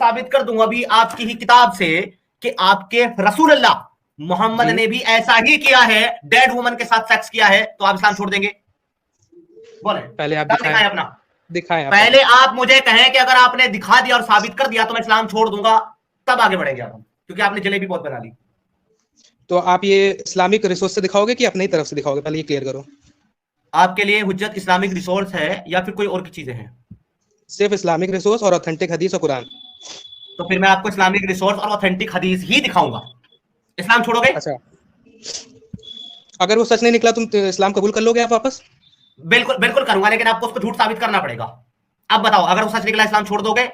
साबित कर दूंगा अभी आपकी ही किताब से कि आपके रसूल अल्लाह मोहम्मद ने भी ऐसा ही किया है, डेड वुमन के साथ सेक्स किया है, तो आप इस्लाम छोड़ देंगे? बोले पहले आप दिखाएं अपना, दिखाएं पहले आप मुझे कहें कि अगर आपने दिखा दिया और साबित कर दिया तो मैं इस्लाम छोड़ दूंगा, तब आगे बढ़ेंगे आप, क्योंकि आपने जलेबी बहुत बना ली। तो आप ये इस्लामिक रिसोर्स से दिखाओगे कि अपनी तरफ से दिखाओगे, पहले ये क्लियर करो। आपके लिए हुज्जत इस्लामिक रिसोर्स है या फिर कोई और की चीजें हैं? सिर्फ इस्लामिक रिसोर्स और ऑथेंटिक हदीस और कुरान। तो फिर मैं आपको इस्लामिक रिसोर्स और ऑथेंटिक हदीस ही दिखाऊंगा। इस्लाम छोड़ोगे? अच्छा, अगर वो सच नहीं निकला तुम तो इस्लाम कबूल कर लोगे आप वापस? बिल्कुल बिल्कुल करूंगा, लेकिन आपको उसको झूठ साबित करना पड़ेगा। अब बताओ, अगर वो सच निकला इस्लाम छोड़ दोगे?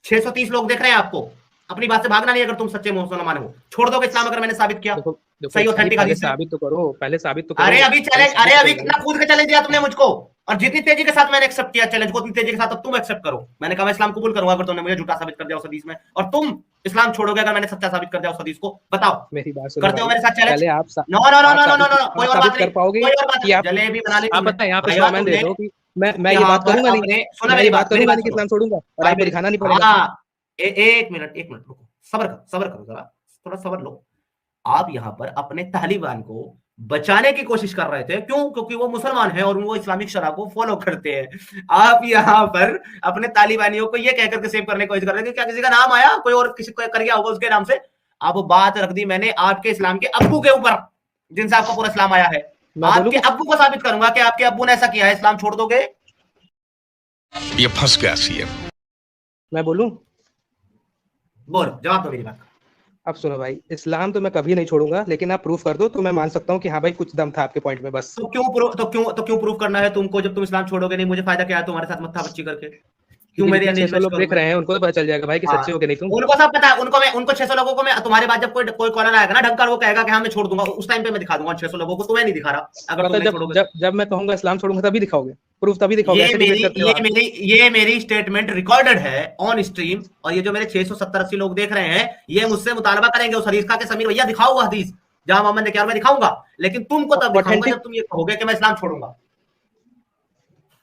630 लोग देख रहे हैं आपको, अपनी बात से भागना नहीं। अगर तुम सच्चे मुसलमान हो, छोड़ दोगे इस्लाम अगर मैंने साबित किया? देखो, सही ऑथेंटिक हदीस साबित तो करो, पहले साबित तो करो। अरे अभी चैलेंज, अरे अभी कितना कूद के चैलेंज दिया तुमने मुझको, और जितनी तेजी के साथ मैंने एक्सेप्ट किया चैलेंज को, उतनी तेजी के साथ अब तुम एक्सेप्ट करो। मैंने कहा मैं इस्लाम कबूल करूंगा अगर तुमने मुझे झूठा साबित कर दिया उस हदीस में, और तुम इस्लाम छोड़ोगे अगर मैंने सच्चा साबित कर दिया उस हदीस को। बताओ, मेरी बात सुनो, करते हो मेरे साथ चैलेंज? पहले आप no no no no no no no, कोई और बात कर नहीं, पाओगे कोई और बात कि नहीं। आप जलेबी बना ली आप तुमने, पता है यहाँ पे भाईवा स्ट्रॉमैन दे तुमने दो कि मैं ये यहाँ बात पर करूंगा नहीं, अपने, सुनो मैं मेरी ये बात बात, मेरी करूंगा बात नहीं कि सुनो इस्लाम छोड़ूंगा और भाई आपको मेरी, दिखाना नहीं पड़ेगा। हाँ एक मिनट रुको, सबर करो जरा, थोड़ा सबर लो। आप यहाँ पर अपने तालिबान को बचाने की कोशिश कर रहे थे, क्यों? क्योंकि वो मुसलमान हैं और वो इस्लामिक शरह को फॉलो करते हैं। आप यहाँ पर अपने तालिबानियों को ये कहकर के सेव करने की कोशिश कर रहे थे, क्या किसी का नाम आया, कोई और किसी को कर गया होगा उसके नाम से। अब बात रख दी मैंने आपके इस्लाम के अब्बू के ऊपर, जिनसे आपका पूरा इस्लाम आया है। आपके अब्बू को साबित करूंगा कि आपके अब्बू ने ऐसा किया है, इस्लाम छोड़ दोगे? ये फंस गया सीएम। मैं बोलूं? बोलो, जवाब दो मेरी बात। अब सुनो भाई, इस्लाम तो मैं कभी नहीं छोड़ूंगा, लेकिन आप प्रूफ कर दो तो मैं मान सकता हूँ कि हाँ भाई कुछ दम था आपके पॉइंट में, बस। तो क्यों प्रूफ करना है तुमको? जब तुम इस्लाम छोड़ोगे नहीं, मुझे फायदा क्या है तुम्हारे साथ मत्था बच्ची करके? क्यों मेरे 600 लोग देख रहे हैं, उनको तो पता चल जाएगा भाई कि सच्चे हो कि नहीं तुम। उनको सब पता है, उनको 600 लोगों को मैं, तुम्हारे बाद जब कोई कॉलर आएगा ना ढंग का, वो कहेगा कि हाँ मैं छोड़ दूंगा, उस टाइम पे मैं दिखा दूंगा 600 लोगों को। तुम्हें नहीं दिखा रहा, अगर तुम नहीं छोड़ोगे। जब मैं कहूंगा इस्लाम छोड़ूंगा तभी दिखाओगे प्रूफ, तभी दिखाओगे। ये मेरी स्टेटमेंट रिकॉर्डेड है ऑन स्ट्रीम, और ये जो मेरे 670-80 लोग देख रहे हैं, ये मुझसे मुतालबा करेंगे उस हदीस का कि समीर भैया दिखाओ वो हदीस जहां मोहम्मद ने किया, मैं दिखाऊंगा। लेकिन तुमको तब दिखाऊंगा जब तुम ये कहोगे कि मैं इस्लाम छोड़ूंगा।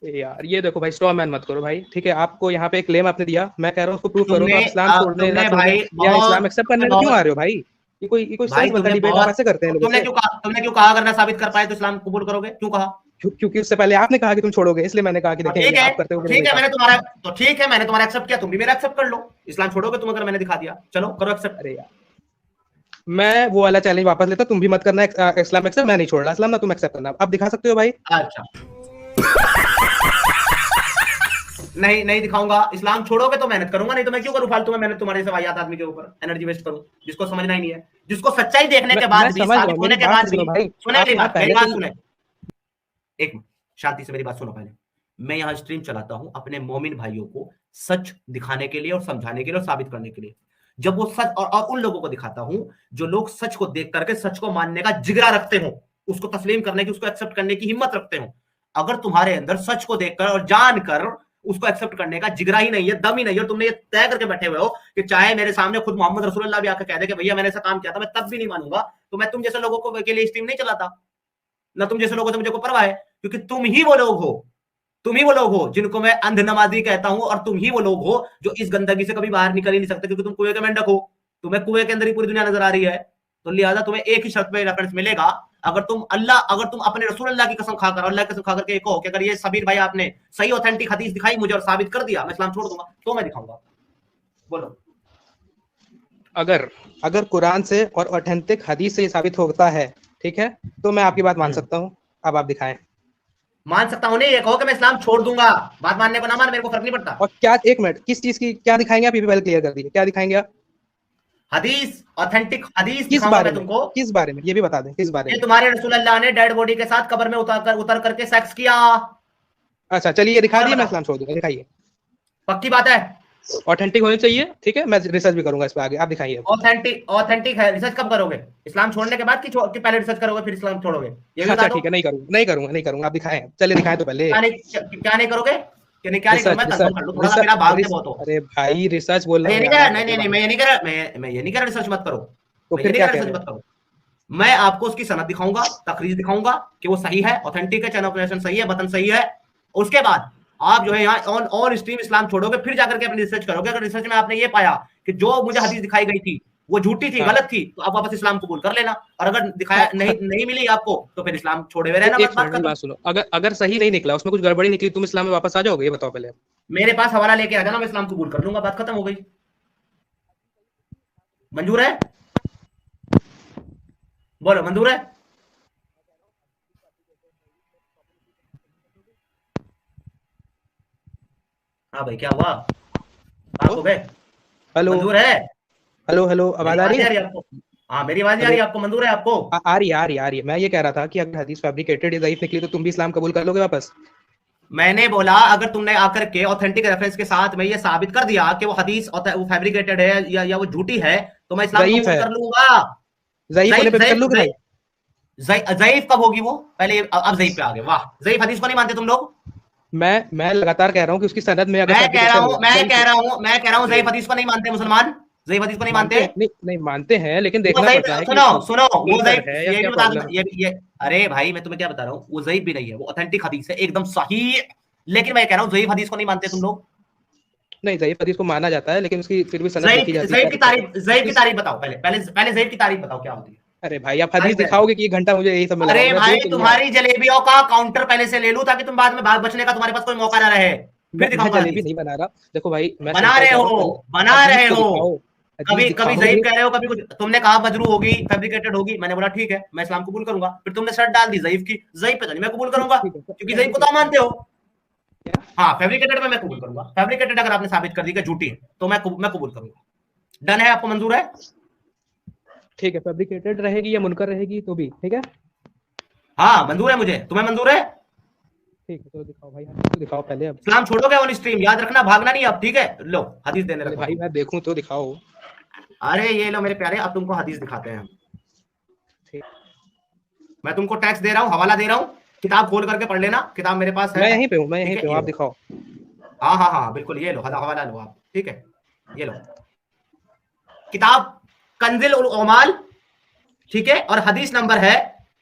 यार ये देखो भाई, स्ट्रॉ मैन मत करो भाई, ठीक है? आपको यहाँ पे एक क्लेम आपने दिया, मैं कह रहा हूँ उसको प्रूफ करो। तो इस्लाम छोड़ने या इस्लाम एक्सेप्ट करने क्यों आ रहे हो भाई? ये कोई सेंस बनता डिबेट आप ऐसे करते हैं लोगों से। तुमने क्यों कहा अगर ना साबित कर पाए तो इस्लाम कबूल करोगे? क्यों कहा? क्योंकि उससे पहले आपने कहा कि तुम छोड़ोगे, इसलिए मैंने कहा कि देखें आप करते हो। ठीक है, मैंने तुम्हारा, तो ठीक है मैंने तुम्हारा एक्सेप्ट किया, तुम भी मेरा एक्सेप्ट कर लो। इस्लाम छोड़ोगे तुम अगर मैंने दिखा दिया, चलो करो एक्सेप्ट। अरे यार, मैं वो वाला चैलेंज वापस लेता, तुम भी मत करना इस्लाम एक्सेप्ट, मैं नहीं छोड़ रहा इस्लाम, ना तुम एक्सेप्ट करना। अब दिखा सकते हो भाई? अच्छा नहीं दिखाऊंगा। इस्लाम छोड़ोगे तो मेहनत करूंगा, नहीं तो मैं क्यों करूं फालतू में मेहनत तुम्हारे से वाहियात आदमी के ऊपर एनर्जी वेस्ट करूं, जिसको समझना ही नहीं है, जिसको सच्चाई देखने के बाद भी, साबित होने के बाद भी। सुने मेरी बात, सुने एक मिनट, शांति से मेरी बात सुनो पहले। मैं यहाँ स्ट्रीम चलाता हूं अपने मोमिन भाइयों को सच दिखाने के लिए और समझाने के लिए और साबित करने के लिए। जब वो सच, और उन लोगों को दिखाता हूं जो लोग सच को देख करके सच को मानने का जिगरा रखते हो, उसको तस्लीम करने की, उसको एक्सेप्ट करने की हिम्मत रखते हो। अगर तुम्हारे अंदर सच को देखकर और जानकर उसको एक्सेप्ट करने का जिगरा ही नहीं है, दम ही नहीं है, और तुमने ये तय करके बैठे हुए हो कि चाहे मेरे सामने खुद मोहम्मद रसूलुल्लाह भी आकर कह दे कि भैया मैंने ऐसा काम किया था, मैं तब भी नहीं मानूंगा, तो मैं तुम जैसे लोगों को के लिए स्ट्रीम नहीं चलाता, ना तुम जैसे लोगों से मुझे को परवाह है, क्योंकि तुम ही वो लोग हो जिनको मैं अंध नमाजी कहता हूं, और तुम ही वो लोग हो जो इस गंदगी से कभी बाहर निकल ही नहीं सकते, क्योंकि तुम कुएं के मेंढक हो। तुम्हें कुएं के अंदर ही पूरी दुनिया नजर आ रही है, तो लिहाजा तुम्हें एक ही शर्त पे रेफरेंस मिलेगा। अगर तुम अपने रसूल अल्लाह की कसम खाकर, अल्लाह की कसम खाकर के कहो कि अगर ये सबीर भाई आपने सही ऑथेंटिक हदीस दिखाई मुझे और साबित कर दिया, मैं इस्लाम छोड़ दूंगा, तो मैं दिखाऊंगा। बोलो। अगर कुरान से और ऑथेंटिक हदीस से ये साबित होता है, ठीक है, तो मैं आपकी बात मान सकता हूँ। अब आप दिखाएं। मान सकता हूँ नहीं, ये कहो कि मैं इस्लाम छोड़ दूंगा, बात मानने को ना मान, मेरे को फर्क नहीं पड़ता। और क्या, एक मिनट, किस चीज की क्या दिखाएंगे आप? ये भी पहले क्लियर कर दीजिए, क्या दिखाएंगे आप? हदीस, ऑथेंटिक हदीस किस बारे में? तुमको किस बारे में ये भी बता दें, किस बारे में? तुम्हारे रसूल अल्लाह ने डेड बॉडी के साथ कब्र में उतर करके सेक्स किया। अच्छा चलिए दिखा दिए, मैं इस्लाम छोड़ दूंगा, दिखाइए। पक्की बात है? ऑथेंटिक होनी चाहिए, ठीक है, मैं रिसर्च भी करूंगा इस पे आगे, आप दिखाइए। ऑथेंटिक है, रिसर्च कब करोगे? इस्लाम छोड़ने के बाद कि पहले रिसर्च करोगे फिर इस्लाम छोड़ोगे? ये भी अच्छा ठीक है, नहीं करूंगा, आप दिखाएं, चलिए दिखाएं तो पहले। क्या नहीं करोगे? अरे भाई रिसर्च बोल रहा हूं, मैं ये नहीं कह रहा रिसर्च मत करो, तो फिर क्या रिसर्च मत करो। मैं आपको उसकी सनद दिखाऊंगा, तकरीज दिखाऊंगा कि वो सही है, ऑथेंटिक है, चैनल ऑपरेशन सही है, बटन सही है। उसके बाद आप जो है यहाँ ऑन स्ट्रीम इस्लाम छोड़ोगे, फिर जाकर के अपनी रिसर्च करोगे। अगर रिसर्च में आपने ये पाया कि जो मुझे हदीस दिखाई गई थी वो झूठी थी, गलत थी, तो आप वापस इस्लाम कबूल कर लेना। और अगर दिखाया नहीं मिली आपको तो फिर इस्लाम छोड़े हुए रहना। बात सुनो, अगर सही नहीं निकला, उसमें कुछ गड़बड़ी निकली, तुम इस्लाम में वापस आ जाओगे? ये बताओ पहले। मेरे पास हवाला लेके आ जाना, मैं इस्लाम कबूल कर लूंगा, बात खत्म हो गई। मंजूर है? बोलो, मंजूर है? हाँ भाई, क्या हुआ? आप हो गए? हेलो, मंजूर है? हेलो, आवाज आ रही है आपको? हाँ, मेरी आवाज आ रही है आपको? मंजूर है आपको? आ रही है। मैं ये कह रहा था कि अगर हदीस फैब्रिकेटेड या ज़ईफ निकली तो तुम भी इस्लाम कबूल कर लोगे वापस? मैंने बोला अगर तुमने आकर के ऑथेंटिक रेफरेंस के साथ मैं ये साबित कर दिया कि वो हदीस वो फैब्रिकेटेड है या वो झूठी है, तो मैं इस्लाम कबूल कर लूंगा। ज़ईफ कब होगी वो? पहले अब ज़ईफ पे आ गए। वाह, ज़ईफ हदीस को नहीं मानते तुम लोग? मैं लगातार कह रहा हूँ कि उसकी सनद में अगर मैं कह रहा हूँ ज़ईफ हदीस को नहीं मानते मुसलमान। ज़ईफ हदीस को नहीं मानते? नहीं मानते हैं, लेकिन देखना पड़ता है। सुनो, वो ज़ईफ ये भी बता दूं, ये अरे भाई, मैं तुम्हें क्या बता रहा हूँ, वो ज़ईफ भी नहीं है, वो ऑथेंटिक हदीस है, एकदम सही। लेकिन मैं कह रहा हूँ ज़ईफ हदीस को नहीं मानते तुम लोग। नहीं, ज़ईफ हदीस को माना जाता है, लेकिन उसकी फिर भी सनद देखी जाती है। ज़ईफ की तारीफ बताओ पहले ज़ईफ की तारीफ बताओ क्या होती है? अरे भाई, आप हदीस दिखाओगे कि 1 घंटा मुझे यही सब मिला। अरे भाई, तुम्हारी जलेबियों का काउंटर पहले से ले लूं ताकि तुम बाद में भाग बचने का तुम्हारे पास कोई मौका ना रहे। फिर दिखाऊंगा। जलेबी नहीं बना रहा, देखो भाई, बना रहे हो। कभी ज़ईफ कह रहे हो, कभी कुछ। तुमने कहा मजरू होगी, फैब्रिकेटेड होगी, मैंने बोला ठीक है, मैं इस्लाम कबूल करूंगा। फिर तुमने शर्ट डाल दी ज़ईफ की, ज़ईफ पे तो नहीं मैं कबूल करूंगा, क्योंकि ज़ईफ को तो मानते हो। हाँ, फैब्रिकेटेड में मैं कबूल करूंगा। फैब्रिकेटेड अगर आपने साबित कर दी कि झूठी है तो मैं कबूल करूंगा। डन है? आपको मंजूर है? ठीक है, फैब्रिकेटेड रहेगी या मुनकर रहेगी तो भी ठीक है। हाँ, मंजूर है मुझे। तुम्हें मंजूर है? ठीक है, तो दिखाओ भाई, तो दिखाओ पहले। अब इस्लाम छोड़ोगे ऑन स्ट्रीम, याद रखना, भागना नहीं अब, ठीक है? लो, हदीस देने लगा भाई, मैं देखूं तो दिखाओ। अरे ये लो मेरे प्यारे, अब तुमको हदीस दिखाते हैं। मैं तुमको टैक्स दे रहा हूँ, हवाला दे रहा हूँ, किताब खोल करके पढ़ लेना। किताब मेरे पास है, मैं यहीं पे हूँ, आप दिखाओ। हाँ, बिल्कुल, ये लो हवाला लो आप, ठीक है? ये लो किताब, कंज़िल उल उमाल, ठीक है? और हदीस नंबर है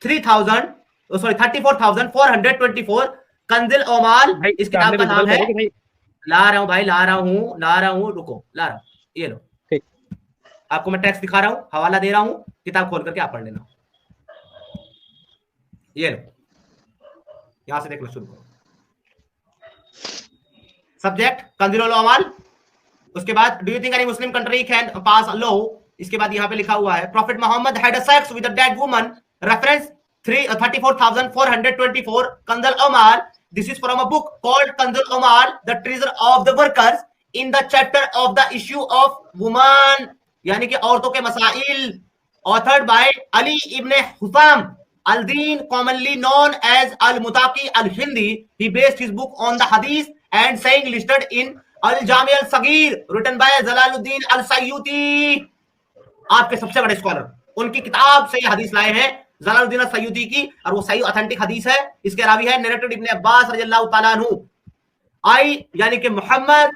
34,424 कंज़िल उमाल। इस किताब का नाम है। ला रहा हूँ भाई, ला रहा हूँ, रुको, ला रहा हूँ। ये लो, ठीक, आपको मैं टेक्स्ट दिखा रहा हूँ, हवाला दे रहा हूँ, किताब खोल करके आप पढ़ लेना। ये लो, यहां से देखना शुरू करो। सब्जेक्ट कंज़िल उल उमाल, उसके बाद do you think any Muslim country can pass a law? इसके बाद यहाँ पे लिखा हुआ है prophet Muhammad had a sex with a dead woman, reference 34,424 कंज़िल उमाल। This is from a book called कंज़िल उमाल the treasure of the workers in the chapter of the issue of woman, यानी कि औरतों के मसाइल, ऑथर्ड बाय अली इब्ने हुसाम अल-दीन, commonly known as al-Mutaqi al-Hindi. He based his book on the hadith and saying listed in Al-Jami al-Saghir written by Jalaluddin al-Sayyuti. आपके सबसे बड़े स्कॉलर, उनकी किताब से ये हदीस लाए हैं, जलालुद्दीन al-Sayyuti की, और वो सही ऑथेंटिक हदीस है। इसके रावी है नरेटेड इब्ने अब्बास रज़ियल्लाहु ताला अन्हु। आई यानी कि मोहम्मद,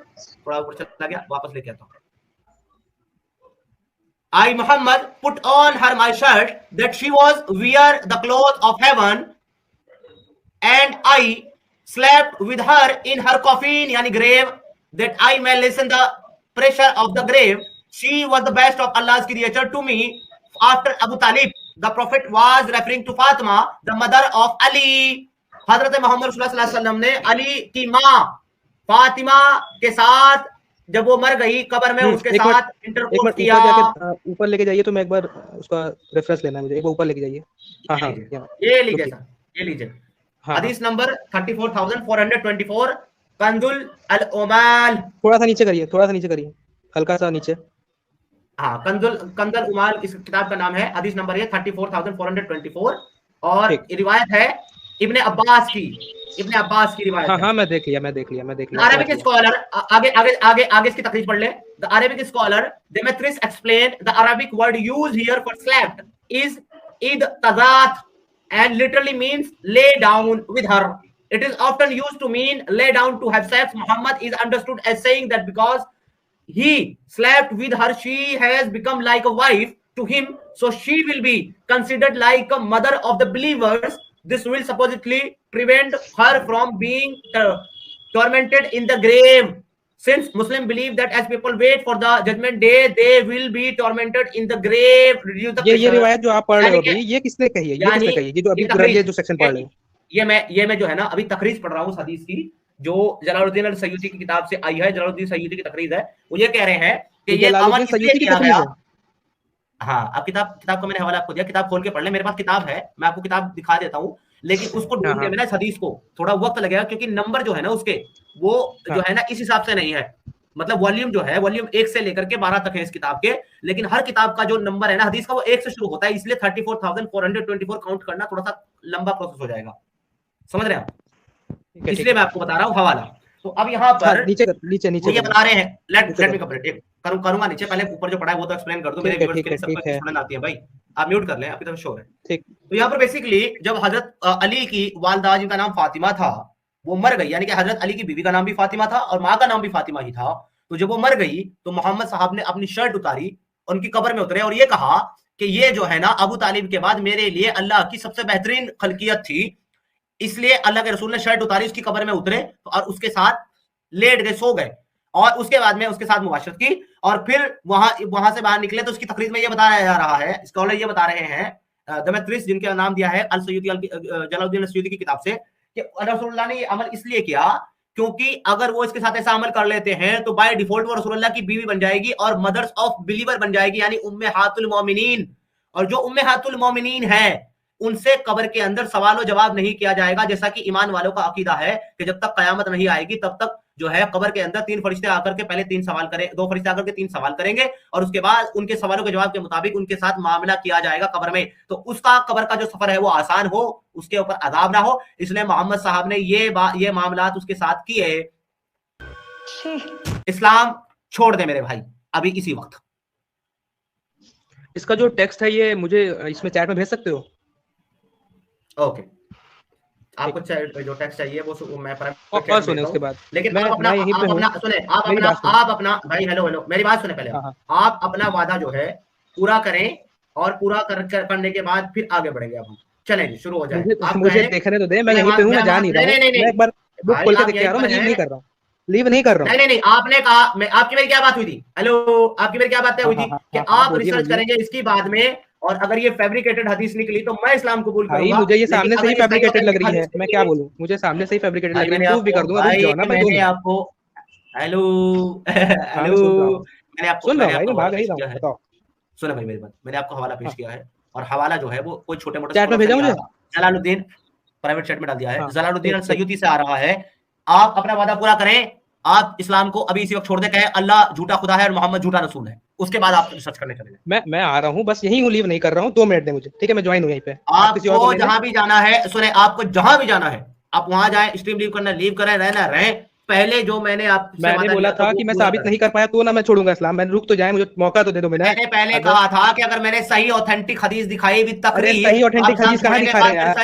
थोड़ा ऊपर चला गया, वापस लेके आता हूं। I, Muhammad, put on her my shirt that she was wear the cloth of heaven, and I slept with her in her coffin, yani grave, that I may listen the pressure of the grave. She was the best of Allah's creature to me after Abu Talib. The Prophet was referring to Fatima, the mother of Ali. हजरत मोहम्मद सल्लल्लाहु अलैहि वसल्लम ने अली की माँ फातिमा के साथ जब वो मर गई कब्र में, उसके साथ इंटरकोर्स किया। ऊपर लेके जाइए, तो मैं एक बार उसका रेफरेंस लेना है मुझे, एक बार ऊपर लेके जाइए। हाँ, ये लीजिए हदीस नंबर 34,424 कंज़ुल अल-उमाल। थोड़ा सा नीचे करिए, हल्का सा नीचे। हाँ, कंज़ुल उमाल इस किताब का नाम है, हदीस नंबर है 34,424, और रिवायत है इब्ने अब्बास की रिवायत। हाँ, मैं देख लिया। अरबिक स्कॉलर, आगे इसकी तकरीर पढ़ ले। The Arabic scholar Demetrius explain the Arabic word used here for slept is इद तज़ात and literally means lay down with her. It is often used to mean lay down to have sex. Muhammad is understood as saying that because he slept with her, she has become like a wife to him, so she will be considered like a mother of the believers. This will supposedly prevent her from being tormented in the grave. Since Muslim believe that as people wait for the judgment day, they will be tormented in the grave. ये रिवायत जो आप पढ़ रहे हो अभी, ये किसने कही है? ये किसने कही है? ये जो अभी ये जो सेक्शन पढ़ रहे हो, ये मैं जो है ना अभी तकरीज पढ़ रहा हूँ हदीस की, जो जलालुद्दीन अल-सयूती की किताब से आई है। जलालुद्दीन सयूती की तकरीज है। वो ये कह रहे हैं कि ये अमल इसलिए किया गया। हाँ, अब किताब का मैंने हवाला आपको दिया, किताब खोल के पढ़ ले। मेरे पास किताब है, मैं आपको किताब दिखा देता हूँ, लेकिन उसको ढूंढने में ना इस हदीस को थोड़ा वक्त लगेगा, क्योंकि नंबर जो है ना उसके वो जो है ना इस हिसाब से नहीं है। मतलब वॉल्यूम जो है, वॉल्यूम 1 से लेकर के 12 तक है इस किताब के, लेकिन हर किताब का जो नंबर है ना हदीस का वो 1 से शुरू होता है, इसलिए 34,424 काउंट करना थोड़ा सा लंबा प्रोसेस हो जाएगा। समझ रहे हैं आप? इसलिए मैं आपको बता रहा हूँ हवाला। तो अब यहाँ पर नीचे ये बता रहे हैं, लेट मी कंप्लीट करूंगा नीचे, पहले ऊपर जो पढ़ा है वो तो एक्सप्लेन कर दूं। मेरे व्यूअर्स के लिए सबको एक्सप्लेन आती है भाई, आप म्यूट कर लें, अभी तो शोर है। ठीक। तो यहाँ पर बेसिकली जब हजरत अली की वालदा, जिनका नाम फातिमा था, वो मर गई, यानी कि हजरत अली की बीवी का नाम भी फातिमा था और माँ का नाम भी फातिमा ही था। तो जब वो मर गई तो मोहम्मद साहब ने अपनी शर्ट उतारी, उनकी कब्र में उतरे और ये कहा कि ये जो है ना अबू तालिब के बाद मेरे लिए अल्लाह की सबसे बेहतरीन खलकियत थी, इसलिए अल्लाह के रसूल ने शर्ट उतारी, उसकी कब्र में उतरे और उसके साथ लेट गए, सो गए, और उसके बाद में उसके साथ मुबाशरत की और फिर वहां से बाहर निकले। तो उसकी तकरीर में ये बताया जा रहा है, स्कॉलर ये बता रहे हैं दमत्रिस, जिनका नाम दिया है जलालुद्दीन अल-सयूती की किताब से, कि रसूलुल्लाह ने ये अमल इसलिए किया क्योंकि अगर वो इसके साथ ऐसा अमल कर लेते हैं तो बाय डिफॉल्ट वो रसूलुल्लाह की बीवी बन जाएगी और मदर्स ऑफ बिलीवर बन जाएगी, यानी उम्मेहातुल मोमिनीन। और जो उम्मेहातुल मोमिनीन है उनसे कब्र के अंदर सवाल जवाब नहीं किया जाएगा, जैसा कि ईमान वालों का अकीदा है कि जब तक कयामत नहीं आएगी तब तक जो है कब्र के अंदर 3 फरिश्ते आकर के पहले 3 सवाल करें, 2 फरिश्ते आकर के 3 सवाल करेंगे और उसके बाद उनके सवालों के जवाब के मुताबिक उनके साथ मामला किया जाएगा कब्र में। तो उसका कब्र का जो सफर है वो आसान हो, उसके ऊपर अजाब ना हो, इसलिए मोहम्मद साहब ने ये मामलात उसके साथ किए। इस्लाम छोड़ दे मेरे भाई अभी इसी वक्त। इसका जो टेक्स्ट है ये मुझे इसमें चैट में भेज सकते हो? ओके, आपको जो टेक्स्ट चाहिए वो मैं और सुने उसके बाद, लेकिन आप अपना भाई हेलो मेरी बात सुने पहले। आप अपना वादा जो है पूरा करें और पूरा करने के बाद फिर आगे बढ़ेंगे। अब हम चलें, शुरू हो जाए। आप मुझे देखने तो दे, मैं यहीं पे हूं, मैं जा नहीं रहा हूं। मैं एक बार बुक खोल के देख के आ रहा हूं, मैं लीव नहीं कर रहा हूं, लीव नहीं कर रहा हूं। नहीं आपने कहा, मैं आपकी मेरी क्या बात हुई थी? हेलो, आपकी मेरी क्या बात हुई थी कि आप रिसर्च करेंगे इसकी बाद में, और अगर ये फैब्रिकेटेड हदीस निकली तो मैं इस्लाम कबूल करूंगा। मुझे ये सामने से ही फैब्रिकेटेड लग रही है, मैं क्या बोलूं? मुझे सामने से ही फैब्रिकेटेड लग रही है, प्रूफ भी कर दूंगा। रुक जाओ ना, मैंने आपको हेलो मैंने आपको सुन रहा हूं भाई, मैं भाग ही रहा हूं, बताओ। सुनो भाई मेरी बात, मैंने आपको हवाला पेश किया है और हवाला जो है वो कोई छोटे-मोटे चैट में भेजा मुझे, जलालुद्दीन प्राइवेट चैट में डाल दिया है, जलालुद्दीन अल-सयूती से आ रहा है। आप अपना वादा पूरा करें, आप इस्लाम को अभी इसी वक्त छोड़ दे, कहे अल्लाह झूठा खुदा है और मोहम्मद झूठा रसूल है, उसके बाद आप रिसर्च करने चले जाएं। मैं आ रहा हूं, बस यहीं हूं, लीव नहीं कर रहा हूं, 2 मिनट दे मुझे, ठीक है? मैं ज्वाइन हूं यहीं पे। आपको जहां भी जाना है, सुने, आपको जहां भी जाना है आप वहां जाएं, स्ट्रीम लीव करना लीव करें, रहना रहें। पहले जो मैंने बोला था कि मैं साबित नहीं कर पाया तो ना मैं छोड़ूंगा इस्लाम। मैंने रुक तो जाए, मुझे मौका तो दे दो। मैंने पहले कहा था कि अगर मैंने सही ऑथेंटिक हदीस दिखाई विद तकरीर, सही ऑथेंटिक हदीस कहां दिखा रहे हैं यार?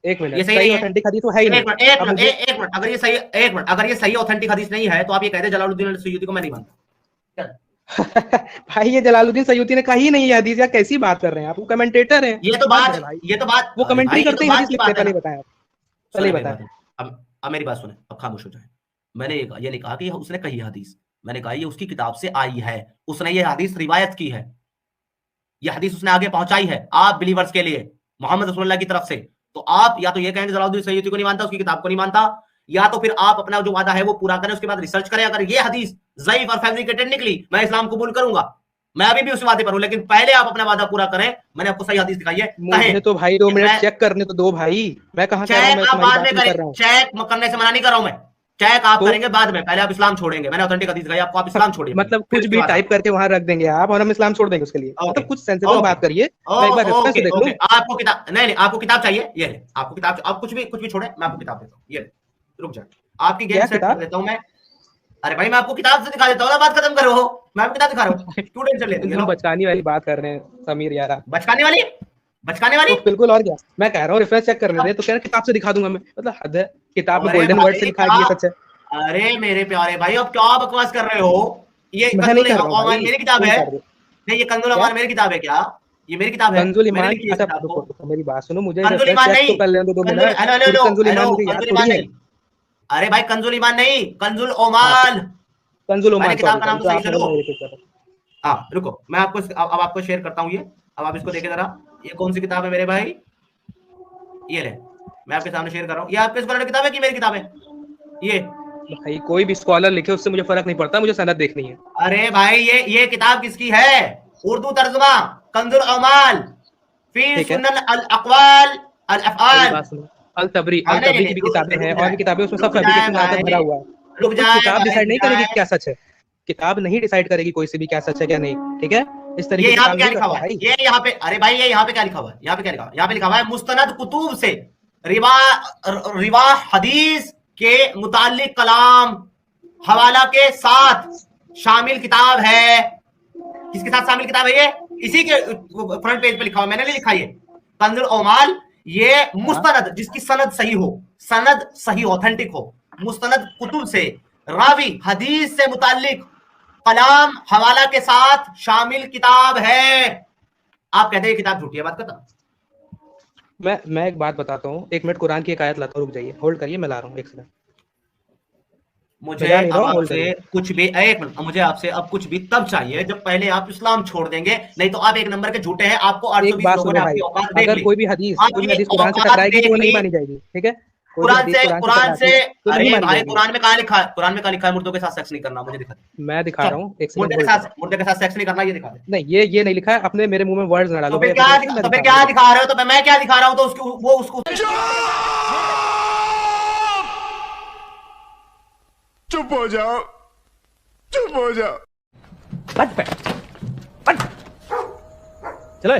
एक मिनट, सही ऑथेंटिक हदीस तो है ही नहीं। एक मिनट, अगर ये सही ऑथेंटिक हदीस नहीं है तो आप ये कहते हैं जलालुद्दीन अल-सयूती को मैं नहीं मानता। भाई ये जलालुद्दीन सयूती ने कही नहीं है हदीस, या कैसी बात कर रहे हैं आप? वो कमेंटेटर हैं। ये तो बात वो कमेंट्री करते हैं हदीस लिखते हैं। पहले बताएं, पहले बताएं। अब मेरी बात सुने, अब खामोश हो जाए। मैंने ये नहीं कहा कि उसने कही हदीस, मैंने कहा ये उसकी किताब से आई है, उसने ये हदीस रिवायत की है, ये हदीस उसने आगे पहुंचाई है आप बिलीवर्स के लिए मोहम्मद रसूलुल्लाह की तरफ से। तो आप या तो ये कहेंगे जलालुद्दीन सयूती को नहीं मानता, उसकी किताब को नहीं मानता, या तो फिर आप अपना जो वादा है वो पूरा करें, उसके बाद रिसर्च करें। अगर ये हदीस ज़ईफ और फैब्रिकेटेड निकली, मैं इस्लाम कबूल करूंगा, मैं अभी भी उस वादे पर हूं, लेकिन पहले आप अपना वादा पूरा करें। मैंने आपको सही हदीस दिखाई है। मुझे तो भाई 2 मिनट चेक करने तो दो भाई, मैं कहां चेक आप बाद में करें, चेक करने से मना नहीं कर रहा हूं मैं, चेक आप करेंगे बाद में, पहले आप इस्लाम छोड़ेंगे। मैंने ऑथेंटिक हदीस दिखाई आपको, आप इस्लाम छोड़िए। मतलब कुछ भी टाइप करके वहां रख देंगे आप और हम इस्लाम छोड़ देंगे उसके लिए? मतलब कुछ सेंसिबल बात करिए। मैं एक बार रेफरेंस देख लूं। आपको किताब नहीं, आपको किताब चाहिए, ये ले आपको किताब, आप कुछ भी छोड़े, मैं आपको किताब देता हूं, ये रुक जाए, आपकी गेम सेट कर देता हूं मैं। अरे भाई मैं आपको किताब से दिखा देता हूं ना, बात खत्म करो, मैं आपको किताब दिखा रहा हूं, स्टूडेंट चल लेते हैं। बचकाने वाली बात कर रहे हैं समीर यार, बचकाने वाली तो बिल्कुल, और क्या। मैं कह रहा हूं रेफरेंस चेक करने दे, तो कह रहे किताब से दिखा दूंगा मैं, मतलब हद है। किताब में गोल्डन वर्ड से लिखा है, ये सच है। अरे मेरे प्यारे भाई, अब क्या बकवास कर रहे हो? ये कंजुल ईमान मेरी किताब है, नहीं ये कंजुल ईमान मेरी किताब है क्या? ये मेरी किताब है कंजुल ईमान। मेरी बात सुनो, मुझे रेफरेंस चेक तो कर लेने दो 2 मिनट। कंजुल ईमान मुझे याद थोड़ी है, अरे भाई कंजुल ईमान नहीं, कंजुल ओमाल। कंजुल ओमाल किताब का नाम तो सही से लो। हाँ रुको, मैं आपको अब आपको शेयर करता हूँ ये। अब आप इसको देखें जरा, ये कौन सी किताब है मेरे भाई? ये ले, मैं आपके सामने शेयर कर रहा हूँ। ये आपके स्कॉलर की किताब है कि मेरी किताब है? ये भाई कोई भी स्कॉलर लिखे उससे मुझे फर्क नहीं पड़ता, मुझे सनद देखनी है। अरे भाई ये किताब किसकी है? उर्दू तर्जुमा कंजुल ओमाल फी सुनन अल अक़वाल अल अफ़आल। अल तबरी की भी किताबें हैं और भी किताबें, उसमें सब फैब्रिकेशन भरा हुआ है। रुक जाए, किताब डिसाइड नहीं करेगी क्या सच है, किताब नहीं डिसाइड करेगी कोई से भी क्या सच है क्या नहीं, ठीक है? इस तरीके से यहाँ पे क्या लिखा हुआ है? ये यहाँ पे, अरे भाई ये यहाँ पे क्या लिखा हुआ है? यहाँ पे क्या लिखा हुआ है? यहाँ पे लिखा हुआ है मुस्तनद कुतुब से रिवा हदीस के मुताल्लिक कलाम हवाला के साथ शामिल किताब है। किसके साथ शामिल किताब है ये? इसी के फ्रंट पेज पे लिखा हुआ, मैंने नहीं लिखा ये। कंजुल ओमाल, ये मुस्तनद जिसकी सनद सही हो, सनद सही ऑथेंटिक हो, मुस्तनद कुतुब से रावी हदीस से मुताल्लिक कलाम हवाला के साथ शामिल किताब है। आप कहते हैं किताब झूठी है, बात करता। मैं एक बात बताता हूँ, 1 मिनट कुरान की एक आयत लाता हूँ, रुक जाइए, होल्ड करिए, मैं ला रहा हूँ 1 सेकंड। मुझे अब आपसे कुछ भी, एक मिनट, मुझे आपसे अब कुछ भी तब चाहिए जब पहले आप इस्लाम छोड़ देंगे, नहीं तो आप एक नंबर के झूठे हैं। आपको 820 लोगों ने आपकी औकात देख ली। अगर कोई भी हदीस कुरान से टकराएगी तो वो नहीं मानी जाएगी, ठीक है? कुरान से अरे भाई कुरान में कहाँ लिखा है? कुरान में कहाँ लिखा है मुर्दों के साथ सेक्स नहीं करना? मुझे दिखा दे। मैं दिखा रहा हूँ, मुर्दे के साथ सेक्स नहीं करना, ये दिखा दे। नहीं, ये नहीं लिखा है, अपने मेरे मुंह में वर्ड्स ना डालो। तो फिर क्या दिखा रहे हो? तो मैं क्या दिखा रहा हूँ? तो उसकी वो उसको चुप हो जाओ, चुप हो जाओ। चलो